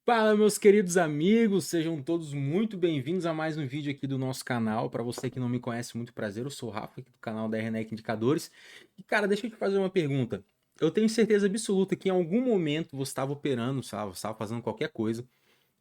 Fala, meus queridos amigos, sejam todos muito bem-vindos a mais um vídeo aqui do nosso canal. Para você que não me conhece, muito prazer, eu sou o Rafa, aqui do canal da RNEC Indicadores. E, cara, deixa eu te fazer uma pergunta. Eu tenho certeza absoluta que em algum momento você estava operando, sabe, você estava fazendo qualquer coisa,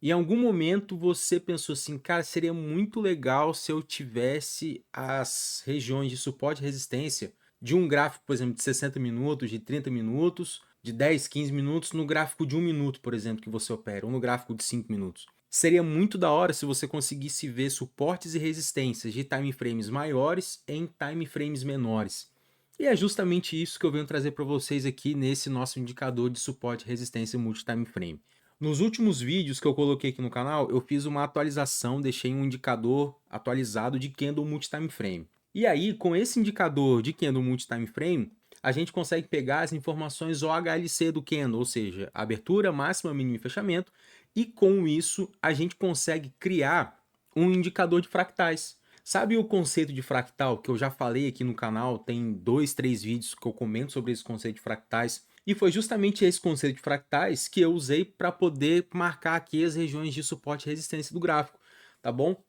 e em algum momento você pensou assim, cara, seria muito legal se eu tivesse as regiões de suporte e resistência de um gráfico, por exemplo, de 60 minutos, de 30 minutos, de 10, 15 minutos, no gráfico de 1 minuto, por exemplo, que você opera, ou no gráfico de 5 minutos. Seria muito da hora se você conseguisse ver suportes e resistências de time frames maiores em time frames menores. E é justamente isso que eu venho trazer para vocês aqui nesse nosso indicador de suporte e resistência multi-time frame. Nos últimos vídeos que eu coloquei aqui no canal, eu fiz uma atualização, deixei um indicador atualizado de Candle Multi-Time Frame. E aí, com esse indicador de Candle Multi-Time Frame, a gente consegue pegar as informações OHLC do Candle, ou seja, abertura, máxima, mínima e fechamento, e com isso a gente consegue criar um indicador de fractais. Sabe o conceito de fractal que eu já falei aqui no canal? Tem 2, 3 vídeos que eu comento sobre esse conceito de fractais. E foi justamente esse conceito de fractais que eu usei para poder marcar aqui as regiões de suporte e resistência do gráfico, tá bom?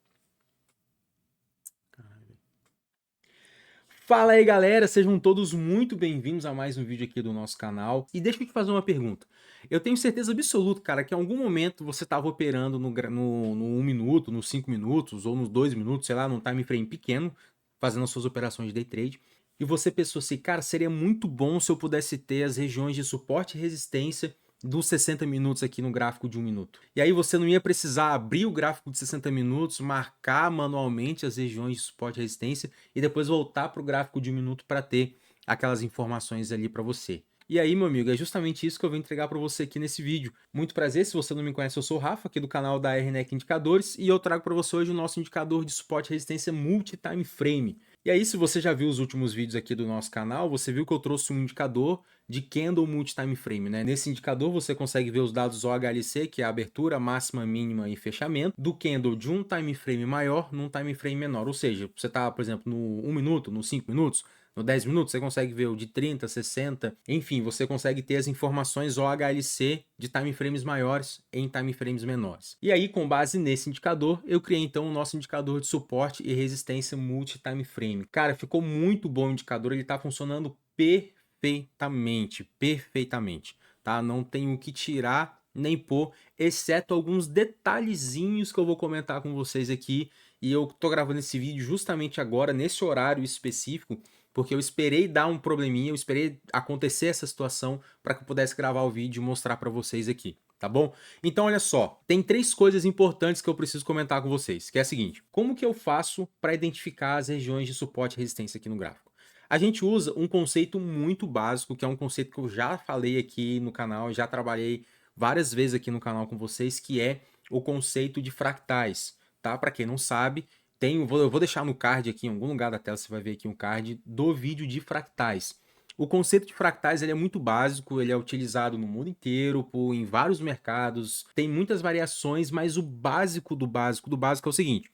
Fala aí, galera, sejam todos muito bem-vindos a mais um vídeo aqui do nosso canal. E deixa eu te fazer uma pergunta. Eu tenho certeza absoluta, cara, que em algum momento você estava operando no 1 minuto, nos 5 minutos ou nos 2 minutos, sei lá, num time frame pequeno, fazendo as suas operações de day trade, e você pensou assim, cara, seria muito bom se eu pudesse ter as regiões de suporte e resistência dos 60 minutos aqui no gráfico de 1 minuto. E aí você não ia precisar abrir o gráfico de 60 minutos, marcar manualmente as regiões de suporte e resistência e depois voltar para o gráfico de 1 minuto para ter aquelas informações ali para você. E aí, meu amigo, é justamente isso que eu vou entregar para você aqui nesse vídeo. Muito prazer, se você não me conhece, eu sou o Rafa, aqui do canal da RNEC Indicadores, e eu trago para você hoje o nosso indicador de suporte e resistência multi-time frame. E aí, se você já viu os últimos vídeos aqui do nosso canal, você viu que eu trouxe um indicador de Candle Multi-Time Frame, né? Nesse indicador você consegue ver os dados OHLC, que é a abertura, máxima, mínima e fechamento, do Candle de um time frame maior num time frame menor. Ou seja, você está, por exemplo, no 1 minuto, no 5 minutos, no 10 minutos, você consegue ver o de 30, 60, enfim, você consegue ter as informações OHLC de time frames maiores em time frames menores. E aí, com base nesse indicador, eu criei então o nosso indicador de suporte e resistência multi-time frame. Cara, ficou muito bom o indicador, ele está funcionando perfeitamente, perfeitamente, tá? Não tenho o que tirar nem pôr, exceto alguns detalhezinhos que eu vou comentar com vocês aqui, e eu tô gravando esse vídeo justamente agora, nesse horário específico, porque eu esperei dar um probleminha, eu esperei acontecer essa situação para que eu pudesse gravar o vídeo e mostrar para vocês aqui, tá bom? Então olha só, tem 3 coisas importantes que eu preciso comentar com vocês, que é a seguinte: como que eu faço para identificar as regiões de suporte e resistência aqui no gráfico? A gente usa um conceito muito básico, que é um conceito que eu já falei aqui no canal, já trabalhei várias vezes aqui no canal com vocês, que é o conceito de fractais, tá? Para quem não sabe, eu vou deixar no card aqui, em algum lugar da tela você vai ver aqui um card do vídeo de fractais. O conceito de fractais ele é muito básico, ele é utilizado no mundo inteiro, em vários mercados, tem muitas variações, mas o básico do básico do básico é o seguinte: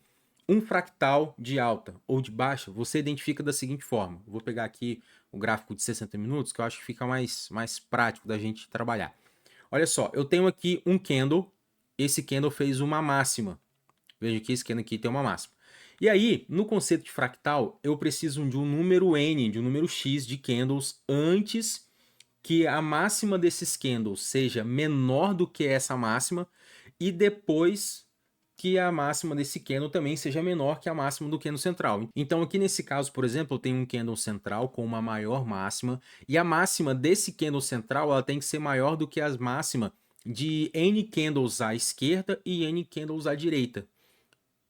um fractal de alta ou de baixa, você identifica da seguinte forma. Vou pegar aqui o gráfico de 60 minutos, que eu acho que fica mais prático da gente trabalhar. Olha só, eu tenho aqui um candle, esse candle fez uma máxima. Veja que esse candle aqui tem uma máxima. E aí, no conceito de fractal, eu preciso de um número N, de um número X de candles antes que a máxima desses candles seja menor do que essa máxima e depois que a máxima desse candle também seja menor que a máxima do candle central. Então aqui nesse caso, por exemplo, eu tenho um candle central com uma maior máxima e a máxima desse candle central ela tem que ser maior do que a máxima de N candles à esquerda e N candles à direita.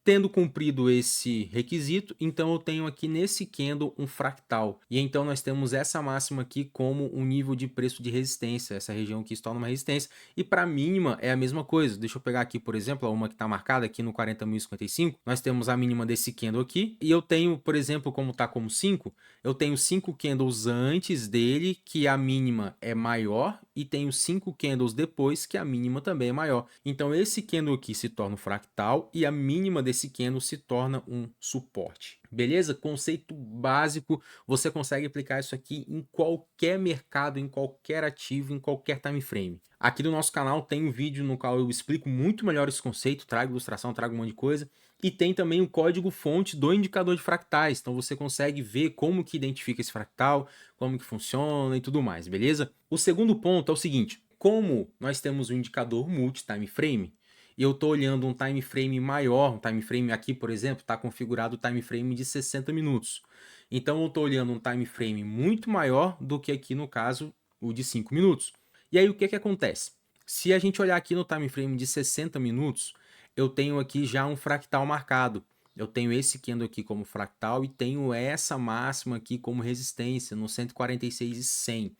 Tendo cumprido esse requisito, então eu tenho aqui nesse candle um fractal. E então nós temos essa máxima aqui como um nível de preço de resistência, essa região aqui se torna uma resistência. E para a mínima é a mesma coisa. Deixa eu pegar aqui, por exemplo, uma que está marcada aqui no 40.055. Nós temos a mínima desse candle aqui. E eu tenho, por exemplo, como está como 5, eu tenho 5 candles antes dele, que a mínima é maior, e tenho 5 candles depois, que a mínima também é maior. Então esse candle aqui se torna um fractal e a mínima esse candle se torna um suporte. Beleza? Conceito básico, você consegue aplicar isso aqui em qualquer mercado, em qualquer ativo, em qualquer time frame. Aqui no nosso canal tem um vídeo no qual eu explico muito melhor esse conceito, trago ilustração, trago um monte de coisa. E tem também o código-fonte do indicador de fractais, então você consegue ver como que identifica esse fractal, como que funciona e tudo mais, beleza? O segundo ponto é o seguinte, como nós temos um indicador multi-time frame, e eu estou olhando um time frame maior, um time frame aqui, por exemplo, está configurado o time frame de 60 minutos. Então eu estou olhando um time frame muito maior do que aqui no caso o de 5 minutos. E aí o que acontece? Se a gente olhar aqui no time frame de 60 minutos, eu tenho aqui já um fractal marcado. Eu tenho esse candle aqui como fractal e tenho essa máxima aqui como resistência no 146,100.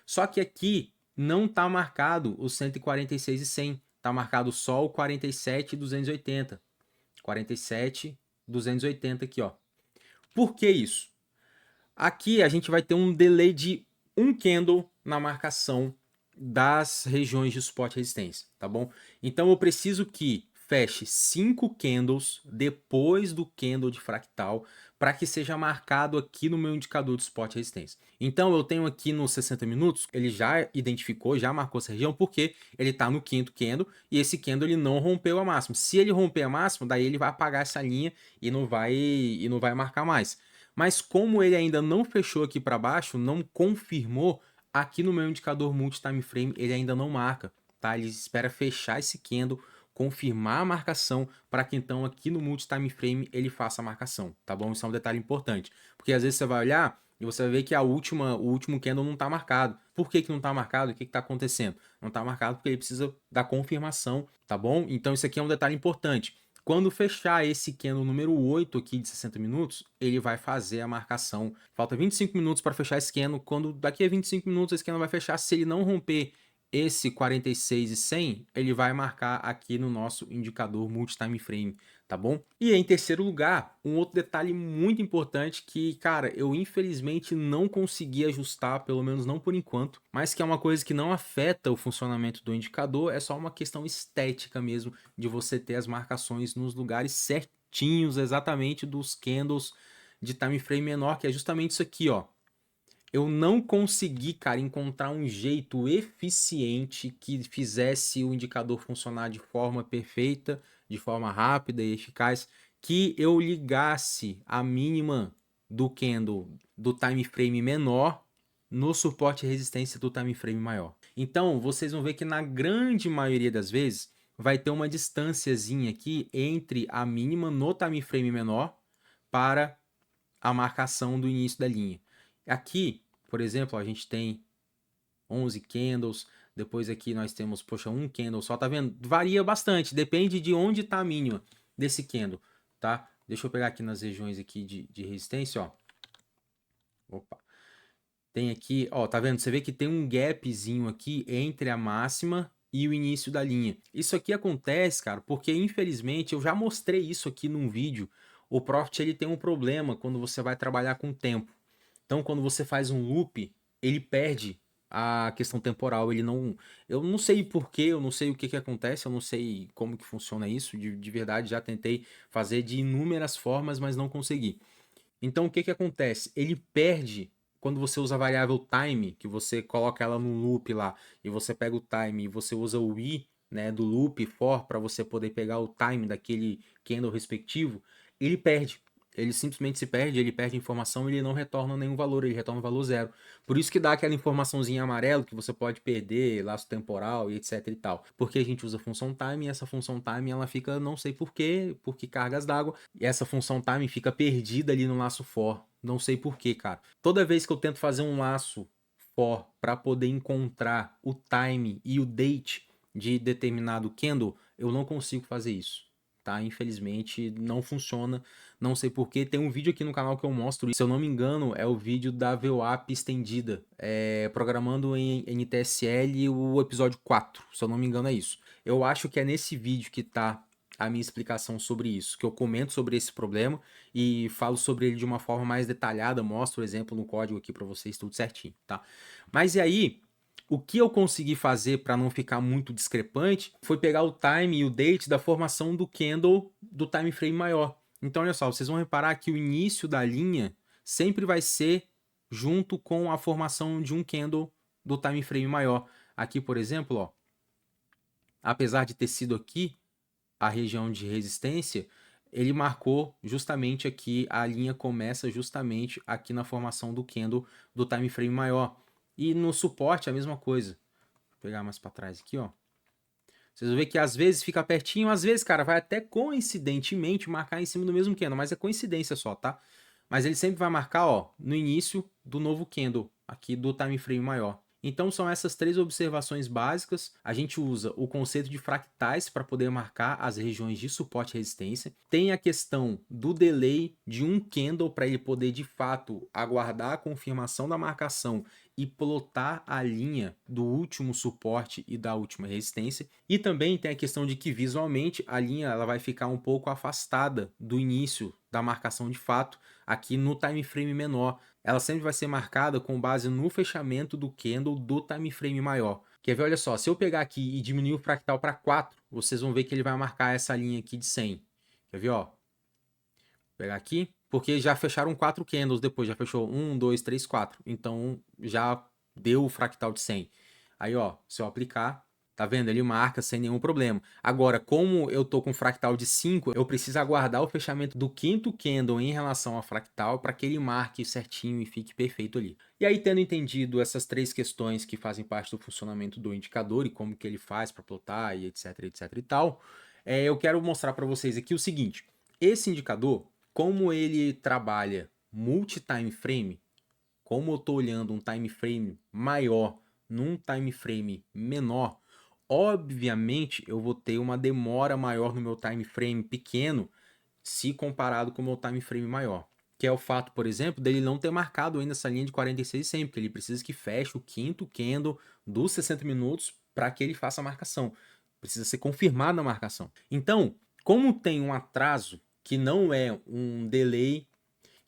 Só que aqui não está marcado o 146,100. Está marcado só o 47,280. 47,280 aqui, ó. Por que isso? Aqui a gente vai ter um delay de um candle na marcação das regiões de suporte e resistência, tá bom? Então eu preciso que feche 5 candles depois do candle de fractal para que seja marcado aqui no meu indicador de suporte e resistência. Então eu tenho aqui nos 60 minutos, ele já identificou, já marcou essa região, porque ele está no quinto candle e esse candle ele não rompeu a máxima. Se ele romper a máxima, daí ele vai apagar essa linha e não vai marcar mais. Mas como ele ainda não fechou aqui para baixo, não confirmou, aqui no meu indicador multi-time frame ele ainda não marca, tá? Ele espera fechar esse candle, confirmar a marcação, para que então aqui no multi-time frame ele faça a marcação, tá bom? Isso é um detalhe importante, porque às vezes você vai olhar e você vai ver que o último candle não está marcado. Por que não está marcado? O que está acontecendo? Não está marcado porque ele precisa da confirmação, tá bom? Então isso aqui é um detalhe importante. Quando fechar esse candle número 8 aqui de 60 minutos, ele vai fazer a marcação. Falta 25 minutos para fechar esse candle. Quando daqui a 25 minutos esse candle vai fechar, se ele não romper esse 46,100, ele vai marcar aqui no nosso indicador multi-time frame, tá bom? E em terceiro lugar, um outro detalhe muito importante que, cara, eu infelizmente não consegui ajustar, pelo menos não por enquanto, mas que é uma coisa que não afeta o funcionamento do indicador, é só uma questão estética mesmo, de você ter as marcações nos lugares certinhos, exatamente dos candles de time frame menor, que é justamente isso aqui, ó. Eu não consegui, cara, encontrar um jeito eficiente que fizesse o indicador funcionar de forma perfeita, de forma rápida e eficaz, que eu ligasse a mínima do candle do time frame menor no suporte e resistência do time frame maior. Então, vocês vão ver que na grande maioria das vezes vai ter uma distânciazinha aqui entre a mínima no time frame menor para a marcação do início da linha. Aqui, por exemplo, a gente tem 11 candles, depois aqui nós temos, poxa, um candle só, tá vendo? Varia bastante, depende de onde está a mínima desse candle, tá? Deixa eu pegar aqui nas regiões aqui de resistência, ó. Opa. Tem aqui, ó, tá vendo? Você vê que tem um gapzinho aqui entre a máxima e o início da linha. Isso aqui acontece, cara, porque infelizmente eu já mostrei isso aqui num vídeo. O Profit ele tem um problema quando você vai trabalhar com tempo. Então, quando você faz um loop, ele perde a questão temporal. Ele não, eu não sei porquê, eu não sei o que acontece, eu não sei como que funciona isso. De verdade, já tentei fazer de inúmeras formas, mas não consegui. Então, o que acontece? Ele perde quando você usa a variável time, que você coloca ela no loop lá, e você pega o time e você usa o i, né, do loop for para você poder pegar o time daquele candle respectivo, ele perde. Ele simplesmente se perde, ele perde informação e ele não retorna nenhum valor, ele retorna valor zero. Por isso que dá aquela informaçãozinha amarela que você pode perder, laço temporal e etc e tal. Porque a gente usa a função time e essa função time ela fica, não sei porquê, porque cargas d'água, e essa função time fica perdida ali no laço for. Não sei porquê, cara. Toda vez que eu tento fazer um laço for para poder encontrar o time e o date de determinado candle, eu não consigo fazer isso. Tá? Infelizmente não funciona, não sei porquê. Tem um vídeo aqui no canal que eu mostro isso. Se eu não me engano, é o vídeo da VWAP estendida, programando em NTSL o episódio 4, se eu não me engano é isso. Eu acho que é nesse vídeo que tá a minha explicação sobre isso, que eu comento sobre esse problema e falo sobre ele de uma forma mais detalhada, mostro o exemplo no código aqui para vocês, tudo certinho, tá? Mas e aí, o que eu consegui fazer para não ficar muito discrepante foi pegar o time e o date da formação do candle do time frame maior. Então, olha só, vocês vão reparar que o início da linha sempre vai ser junto com a formação de um candle do time frame maior. Aqui, por exemplo, ó, apesar de ter sido aqui a região de resistência, ele marcou justamente aqui, a linha começa justamente aqui na formação do candle do time frame maior. E no suporte a mesma coisa. Vou pegar mais para trás aqui, ó. Vocês vão ver que às vezes fica pertinho, às vezes, cara, vai até coincidentemente marcar em cima do mesmo candle, mas é coincidência só, tá? Mas ele sempre vai marcar, ó, no início do novo candle, aqui do time frame maior. Então são essas três observações básicas. A gente usa o conceito de fractais para poder marcar as regiões de suporte e resistência. Tem a questão do delay de um candle para ele poder de fato aguardar a confirmação da marcação e plotar a linha do último suporte e da última resistência. E também tem a questão de que visualmente a linha ela vai ficar um pouco afastada do início da marcação de fato aqui no time frame menor. Ela sempre vai ser marcada com base no fechamento do candle do time frame maior. Quer ver? Olha só, se eu pegar aqui e diminuir o fractal para 4, vocês vão ver que ele vai marcar essa linha aqui de 100. Quer ver? Ó? Vou pegar aqui, porque já fecharam 4 candles depois, já fechou 1, 2, 3, 4. Então já deu o fractal de 100. Aí, ó, se eu aplicar, tá vendo? Ele marca sem nenhum problema. Agora, como eu tô com fractal de 5, eu preciso aguardar o fechamento do quinto candle em relação ao fractal para que ele marque certinho e fique perfeito ali. E aí, tendo entendido essas três questões que fazem parte do funcionamento do indicador e como que ele faz para plotar e etc, etc e tal, eu quero mostrar para vocês aqui o seguinte. Esse indicador, como ele trabalha multi-time frame, como eu estou olhando um time frame maior num time frame menor, obviamente eu vou ter uma demora maior no meu time frame pequeno se comparado com o meu time frame maior. Que é o fato, por exemplo, dele não ter marcado ainda essa linha de 46,100, porque ele precisa que feche o quinto candle dos 60 minutos para que ele faça a marcação. Precisa ser confirmada a marcação. Então, como tem um atraso que não é um delay,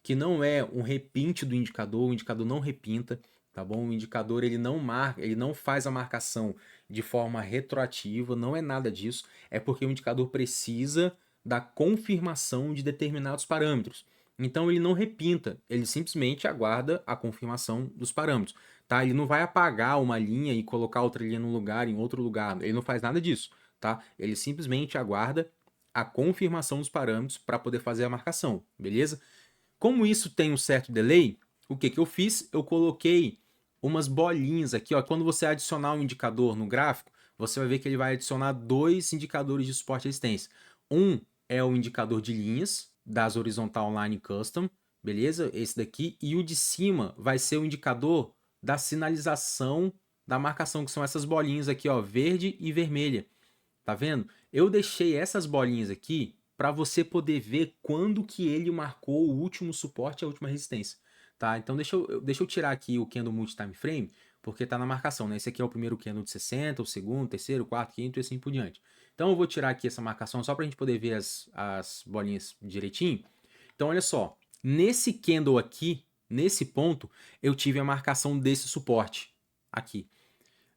que não é um repinte do indicador, o indicador não repinta, tá bom? O indicador ele não marca, ele não faz a marcação de forma retroativa, não é nada disso, é porque o indicador precisa da confirmação de determinados parâmetros. Então ele não repinta, ele simplesmente aguarda a confirmação dos parâmetros, tá? Ele não vai apagar uma linha e colocar outra linha no lugar, em outro lugar, ele não faz nada disso, tá? Ele simplesmente aguarda a confirmação dos parâmetros para poder fazer a marcação, beleza? Como isso tem um certo delay, o que eu fiz? Eu coloquei umas bolinhas aqui, ó. Quando você adicionar um indicador no gráfico, você vai ver que ele vai adicionar dois indicadores de suporte e resistência. Um é o indicador de linhas das Horizontal Line Custom, beleza? Esse daqui. E o de cima vai ser o indicador da sinalização da marcação, que são essas bolinhas aqui, ó, verde e vermelha. Tá vendo? Eu deixei essas bolinhas aqui para você poder ver quando que ele marcou o último suporte e a última resistência, tá? Então deixa eu tirar aqui o candle multi-time frame, porque tá na marcação, né? Esse aqui é o primeiro candle de 60, o segundo, terceiro, quarto, quinto e assim por diante. Então eu vou tirar aqui essa marcação só para a gente poder ver as bolinhas direitinho. Então olha só, nesse candle aqui, nesse ponto, eu tive a marcação desse suporte aqui.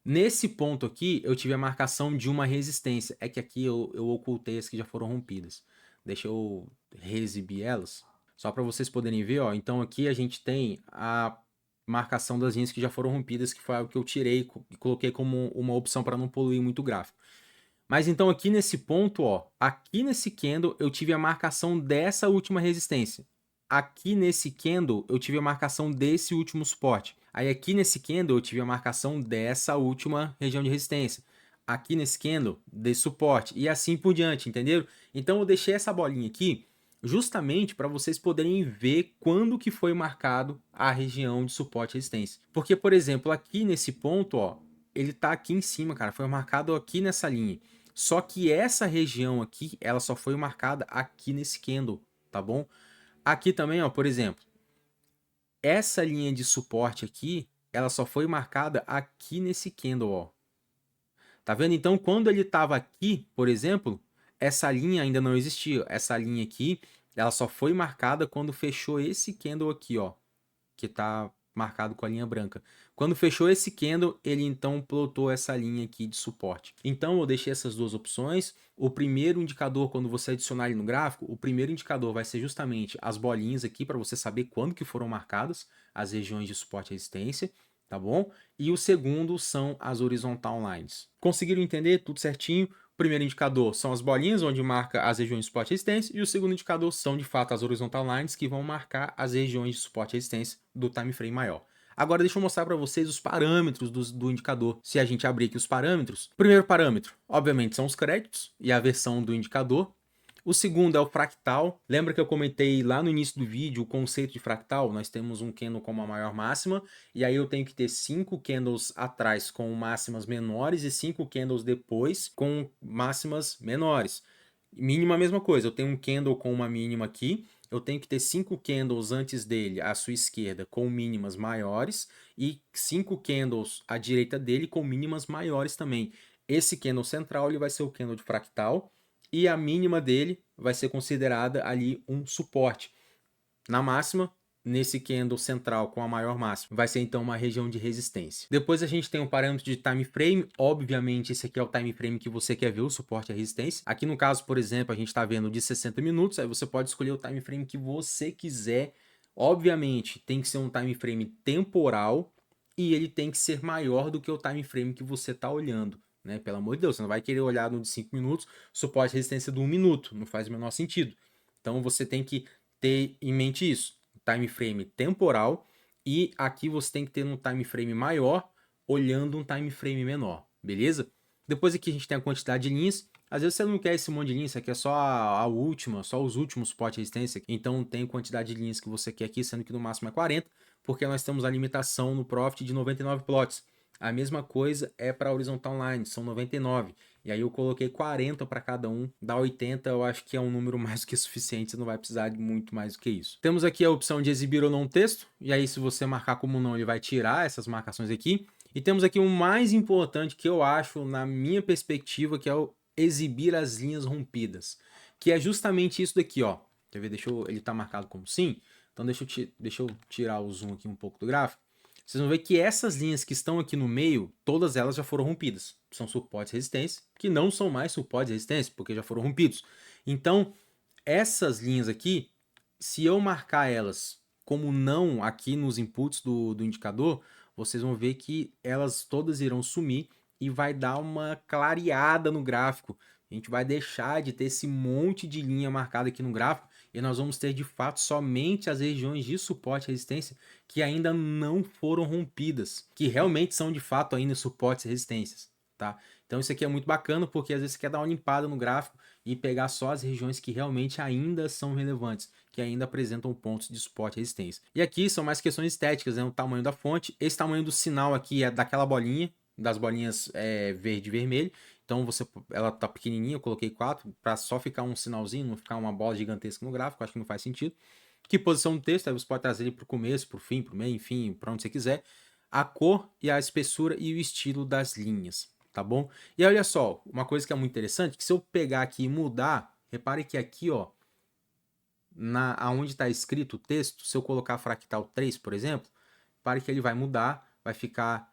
Nesse ponto aqui, eu tive a marcação de uma resistência. É que aqui eu ocultei as que já foram rompidas. Deixa eu reexibir elas, só para vocês poderem ver, ó. Então aqui a gente tem a marcação das linhas que já foram rompidas, que foi algo que eu tirei e coloquei como uma opção para não poluir muito o gráfico. Mas então aqui nesse ponto, ó, aqui nesse candle eu tive a marcação dessa última resistência. Aqui nesse candle eu tive a marcação desse último suporte. Aí aqui nesse candle eu tive a marcação dessa última região de resistência. Aqui nesse candle, desse suporte. E assim por diante, entenderam? Então eu deixei essa bolinha aqui justamente para vocês poderem ver quando que foi marcado a região de suporte e resistência. Porque, por exemplo, aqui nesse ponto, ó, ele tá aqui em cima, cara, foi marcado aqui nessa linha. Só que essa região aqui, ela só foi marcada aqui nesse candle, tá bom? Aqui também, ó, por exemplo, essa linha de suporte aqui, ela só foi marcada aqui nesse candle, ó. Tá vendo? Então, quando ele estava aqui, por exemplo, essa linha ainda não existia. Essa linha aqui, ela só foi marcada quando fechou esse candle aqui, ó, que tá marcado com a linha branca. Quando fechou esse candle, ele então plotou essa linha aqui de suporte. Então eu deixei essas duas opções. O primeiro indicador, quando você adicionar ele no gráfico, o primeiro indicador vai ser justamente as bolinhas aqui, para você saber quando que foram marcadas as regiões de suporte e resistência, tá bom? E o segundo são as horizontal lines. Conseguiram entender tudo certinho? O primeiro indicador são as bolinhas, onde marca as regiões de suporte e resistência, e o segundo indicador são, de fato, as horizontal lines, que vão marcar as regiões de suporte e resistência do time frame maior. Agora deixa eu mostrar para vocês os parâmetros do indicador. Se a gente abrir aqui os parâmetros, o primeiro parâmetro, obviamente, são os créditos e a versão do indicador. O segundo é o fractal. Lembra que eu comentei lá no início do vídeo o conceito de fractal? Nós temos um candle como a maior máxima, e aí eu tenho que ter 5 candles atrás com máximas menores e 5 candles depois com máximas menores. Mínima a mesma coisa, eu tenho um candle com uma mínima aqui, eu tenho que ter 5 candles antes dele à sua esquerda com mínimas maiores e 5 candles à direita dele com mínimas maiores também. Esse candle central ele vai ser o candle de fractal e a mínima dele vai ser considerada ali um suporte. Na máxima, nesse candle central com a maior máxima, vai ser então uma região de resistência. Depois a gente tem um parâmetro de time frame. Obviamente esse aqui é o time frame que você quer ver o suporte e a resistência. Aqui no caso, por exemplo, a gente está vendo de 60 minutos, aí você pode escolher o time frame que você quiser. Obviamente tem que ser um time frame temporal e ele tem que ser maior do que o time frame que você está olhando. Né? Pelo amor de Deus, você não vai querer olhar no de 5 minutos, suporte e resistência do 1 minuto, não faz o menor sentido. Então você tem que ter em mente isso, time frame temporal, e aqui você tem que ter um time frame maior, olhando um time frame menor, beleza? Depois aqui a gente tem a quantidade de linhas. Às vezes você não quer esse monte de linhas, você quer só a última, só os últimos suporte e resistência, então tem quantidade de linhas que você quer aqui, sendo que no máximo é 40, porque nós temos a limitação no Profit de 99 plots. A mesma coisa é para a horizontal line, são 99. E aí eu coloquei 40 para cada um, dá 80, eu acho que é um número mais do que suficiente, você não vai precisar de muito mais do que isso. Temos aqui a opção de exibir ou não texto, e aí se você marcar como não, ele vai tirar essas marcações aqui. E temos aqui o mais importante que eu acho, na minha perspectiva, que é o exibir as linhas rompidas, que é justamente isso daqui, ó. Quer ver? Ele tá marcado como sim, então deixa eu tirar o zoom aqui um pouco do gráfico. Vocês vão ver que essas linhas que estão aqui no meio, todas elas já foram rompidas. São suportes e resistência, que não são mais suportes e resistência, porque já foram rompidos. Então, essas linhas aqui, se eu marcar elas como não aqui nos inputs do indicador, vocês vão ver que elas todas irão sumir e vai dar uma clareada no gráfico. A gente vai deixar de ter esse monte de linha marcada aqui no gráfico e nós vamos ter de fato somente as regiões de suporte e resistência que ainda não foram rompidas, que realmente são de fato ainda suportes e resistências, tá? Então isso aqui é muito bacana porque às vezes você quer dar uma limpada no gráfico e pegar só as regiões que realmente ainda são relevantes, que ainda apresentam pontos de suporte e resistência. E aqui são mais questões estéticas, né? O tamanho da fonte, esse tamanho do sinal aqui é daquela bolinha, das bolinhas verde e vermelho. Então ela tá pequenininha, eu coloquei 4 para só ficar um sinalzinho, não ficar uma bola gigantesca no gráfico, acho que não faz sentido. Que posição do texto, aí você pode trazer ele para o começo, para o fim, para o meio, enfim, para onde você quiser. A cor e a espessura e o estilo das linhas, tá bom? E olha só, uma coisa que é muito interessante, que se eu pegar aqui e mudar, repare que aqui, ó, aonde está escrito o texto, se eu colocar fractal 3, por exemplo, repare que ele vai mudar, vai ficar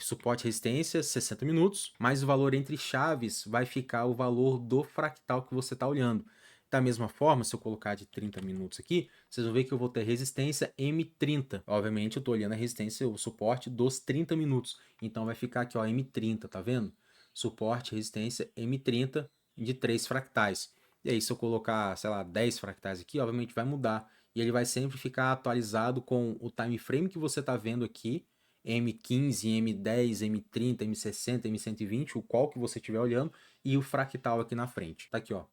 suporte e resistência 60 minutos, mas o valor entre chaves vai ficar o valor do fractal que você está olhando. Da mesma forma, se eu colocar de 30 minutos aqui, vocês vão ver que eu vou ter resistência M30. Obviamente, eu estou olhando a resistência, o suporte dos 30 minutos. Então, vai ficar aqui, ó, M30, tá vendo? Suporte, resistência, M30 de 3 fractais. E aí, se eu colocar, sei lá, 10 fractais aqui, obviamente vai mudar. E ele vai sempre ficar atualizado com o time frame que você está vendo aqui, M15, M10, M30, M60, M120, o qual que você estiver olhando, e o fractal aqui na frente. Tá aqui, ó.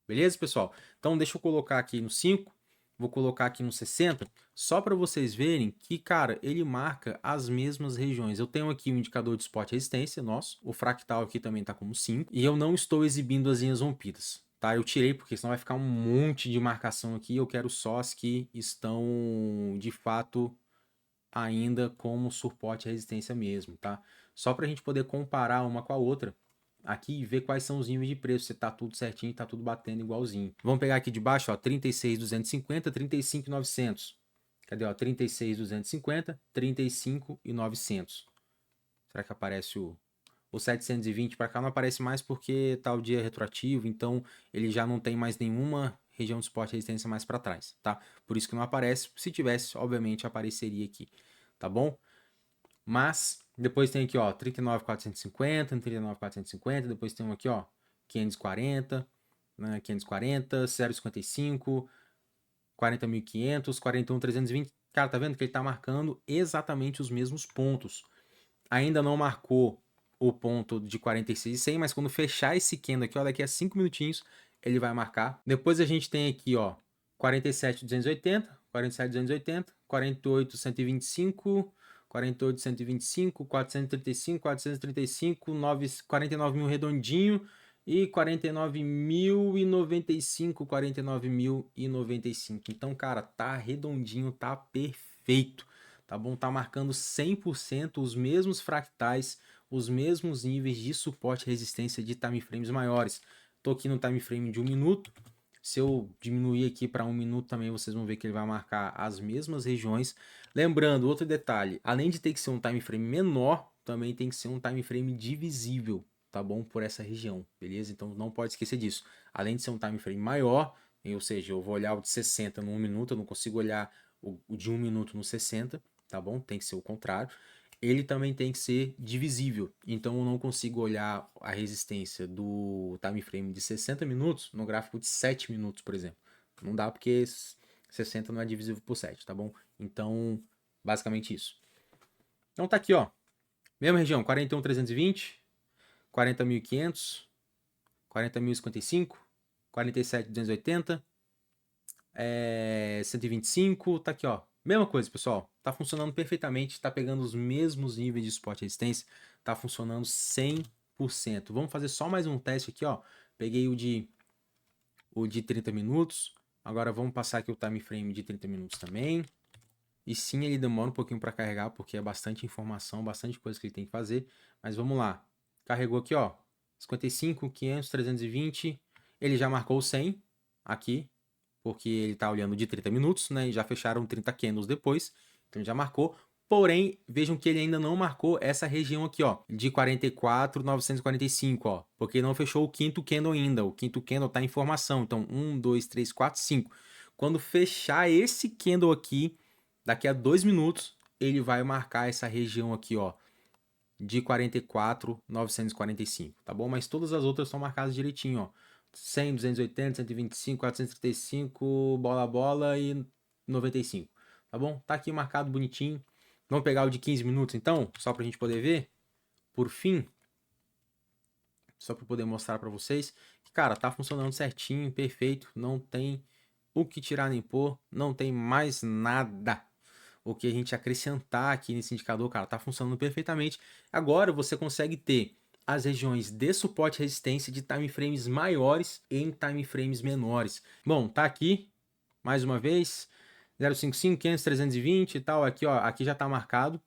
Beleza, pessoal? Então, deixa eu colocar aqui no 5, vou colocar aqui no 60, só para vocês verem que, cara, ele marca as mesmas regiões. Eu tenho aqui o indicador de suporte e resistência, nosso, o fractal aqui também tá como 5, e eu não estou exibindo as linhas rompidas. Tá, eu tirei porque senão vai ficar um monte de marcação aqui, eu quero só as que estão, de fato, ainda como suporte e resistência mesmo, tá? Só para a gente poder comparar uma com a outra aqui e ver quais são os níveis de preço, se tá tudo certinho, tá tudo batendo igualzinho. Vamos pegar aqui de baixo, ó, 36.250, 35.900. Cadê, ó? 36.250, 35.900. Será que aparece o 720 para cá? Não aparece mais porque tá o dia retroativo, então ele já não tem mais nenhuma região de suporte e resistência mais para trás, tá? Por isso que não aparece. Se tivesse, obviamente apareceria aqui, tá bom? Mas depois tem aqui, ó, 39.450, 39.450, depois tem um aqui, ó, 540, né, 540, 0,55, 40.500, 41.320. Cara, tá vendo que ele tá marcando exatamente os mesmos pontos. Ainda não marcou o ponto de 46.100, mas quando fechar esse candle aqui, ó, daqui a 5 minutinhos, ele vai marcar. Depois a gente tem aqui, ó, 47.280, 47.280, 48.125, 48.125, 435, 435, 49.000 redondinho e 49.095, 49.095. Então, cara, tá redondinho, tá perfeito. Tá bom? Tá marcando 100% os mesmos fractais, os mesmos níveis de suporte e resistência de time frames maiores. Tô aqui no time frame de 1 minuto. Se eu diminuir aqui para 1 minuto também, vocês vão ver que ele vai marcar as mesmas regiões. Lembrando, outro detalhe, além de ter que ser um time frame menor, também tem que ser um time frame divisível, tá bom? Por essa região, beleza? Então não pode esquecer disso. Além de ser um time frame maior, ou seja, eu vou olhar o de 60 no 1 minuto, eu não consigo olhar o de 1 minuto no 60, tá bom? Tem que ser o contrário. Ele também tem que ser divisível. Então eu não consigo olhar a resistência do time frame de 60 minutos no gráfico de 7 minutos, por exemplo. Não dá porque 60 não é divisível por 7, tá bom? Então, basicamente isso. Então tá aqui, ó. Mesma região, 41.320, 40.500, 40.055, 47.280, 125, tá aqui, ó. Mesma coisa, pessoal. Tá funcionando perfeitamente, tá pegando os mesmos níveis de suporte e resistência, tá funcionando 100%. Vamos fazer só mais um teste aqui, ó. Peguei o de 30 minutos. Agora vamos passar aqui o time frame de 30 minutos também. E sim, ele demora um pouquinho para carregar, porque é bastante informação, bastante coisa que ele tem que fazer. Mas vamos lá. Carregou aqui, ó. 55, 500, 320. Ele já marcou 100 aqui, porque ele tá olhando de 30 minutos, né? E já fecharam 30 candles depois. Então ele já marcou. Porém, vejam que ele ainda não marcou essa região aqui, ó, de 44.945, ó, porque não fechou o quinto candle ainda. O quinto candle tá em formação. Então, 1, 2, 3, 4, 5. Quando fechar esse candle aqui, daqui a 2 minutos, ele vai marcar essa região aqui, ó, de 44.945, tá bom? Mas todas as outras são marcadas direitinho, ó. 100, 280, 125, 435, bola e 95, tá bom? Tá aqui marcado bonitinho. Vamos pegar o de 15 minutos então, só pra gente poder ver. Por fim, só para poder mostrar para vocês que, cara, tá funcionando certinho, perfeito, não tem o que tirar nem pôr, não tem mais nada o que a gente acrescentar aqui nesse indicador, cara, tá funcionando perfeitamente. Agora você consegue ter as regiões de suporte e resistência de time frames maiores e em time frames menores. Bom, tá aqui, mais uma vez, 055, 500, 320 e tal, aqui, ó, aqui já tá marcado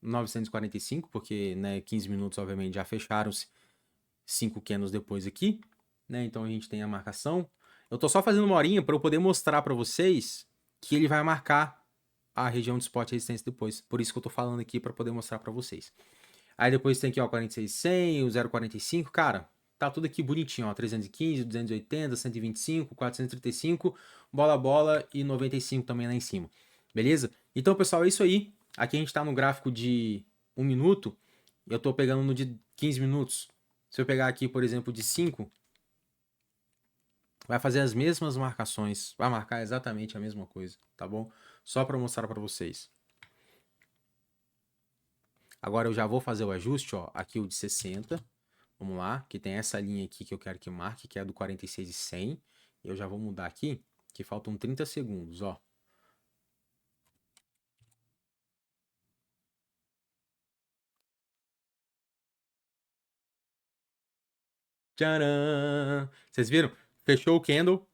945, porque, né, 15 minutos, obviamente, já fecharam-se 5 candles depois aqui, né, então a gente tem a marcação. Eu tô só fazendo uma horinha para eu poder mostrar para vocês que ele vai marcar a região de suporte e resistência depois. Por isso que eu tô falando aqui para poder mostrar para vocês. Aí depois tem aqui, ó, 46.100, o 0,45, cara, tá tudo aqui bonitinho, ó, 315, 280, 125, 435, bola e 95 também lá em cima. Beleza? Então, pessoal, é isso aí. Aqui a gente tá no gráfico de 1 minuto, eu tô pegando no de 15 minutos. Se eu pegar aqui, por exemplo, de 5, vai fazer as mesmas marcações, vai marcar exatamente a mesma coisa, tá bom? Só para mostrar para vocês. Agora eu já vou fazer o ajuste, ó, aqui o de 60. Vamos lá, que tem essa linha aqui que eu quero que marque, que é a do 46.100. Eu já vou mudar aqui, que faltam 30 segundos, ó. Tcharam! Vocês viram? Fechou o candle.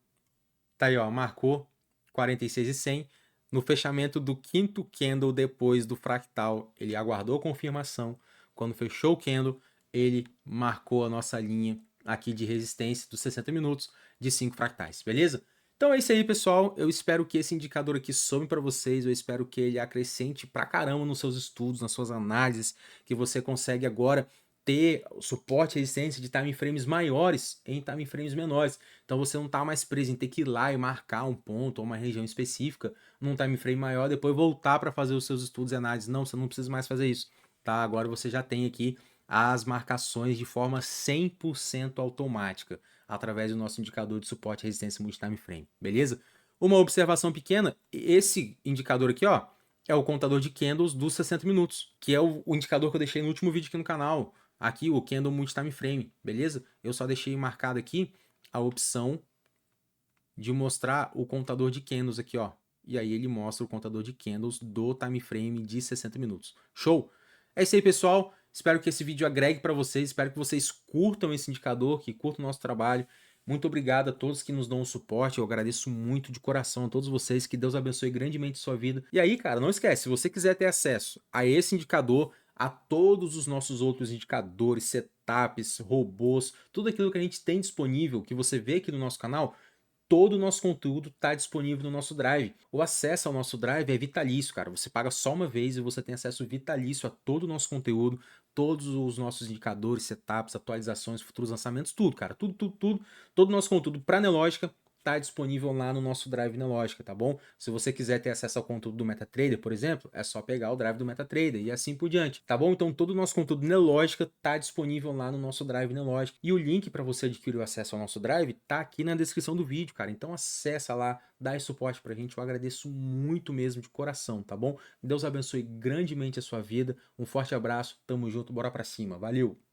Tá aí, ó, marcou 46.100. No fechamento do quinto candle depois do fractal, ele aguardou confirmação. Quando fechou o candle, ele marcou a nossa linha aqui de resistência dos 60 minutos de 5 fractais, beleza? Então é isso aí, pessoal. Eu espero que esse indicador aqui some para vocês. Eu espero que ele acrescente pra caramba nos seus estudos, nas suas análises, que você consegue agora ter o suporte e resistência de time frames maiores em time frames menores. Então você não está mais preso em ter que ir lá e marcar um ponto ou uma região específica num time frame maior, depois voltar para fazer os seus estudos e análises. Não, você não precisa mais fazer isso, tá? Agora você já tem aqui as marcações de forma 100% automática, através do nosso indicador de suporte e resistência multi-time frame, beleza? Uma observação pequena, esse indicador aqui, ó, é o contador de candles dos 60 minutos, que é o indicador que eu deixei no último vídeo aqui no canal, aqui o candle multi-time frame, beleza? Eu só deixei marcado aqui a opção de mostrar o contador de candles aqui, ó, e aí ele mostra o contador de candles do time frame de 60 minutos. Show? É isso aí, pessoal. Espero que esse vídeo agregue para vocês, espero que vocês curtam esse indicador, que curtam o nosso trabalho. Muito obrigado a todos que nos dão o suporte, eu agradeço muito de coração a todos vocês, que Deus abençoe grandemente a sua vida. E aí, cara, não esquece, se você quiser ter acesso a esse indicador, a todos os nossos outros indicadores, setups, robôs, tudo aquilo que a gente tem disponível, que você vê aqui no nosso canal, todo o nosso conteúdo está disponível no nosso Drive. O acesso ao nosso Drive é vitalício, cara. Você paga só uma vez e você tem acesso vitalício a todo o nosso conteúdo, todos os nossos indicadores, setups, atualizações, futuros lançamentos, tudo, cara. Tudo, tudo, tudo. Todo o nosso conteúdo para Nelogica está disponível lá no nosso Drive Nelogica, tá bom? Se você quiser ter acesso ao conteúdo do MetaTrader, por exemplo, é só pegar o Drive do MetaTrader e assim por diante, tá bom? Então todo o nosso conteúdo Nelogica está disponível lá no nosso Drive Nelogica. E o link para você adquirir o acesso ao nosso Drive tá aqui na descrição do vídeo, cara. Então acessa lá, dá esse suporte pra gente, eu agradeço muito mesmo de coração, tá bom? Deus abençoe grandemente a sua vida. Um forte abraço, tamo junto, bora pra cima. Valeu!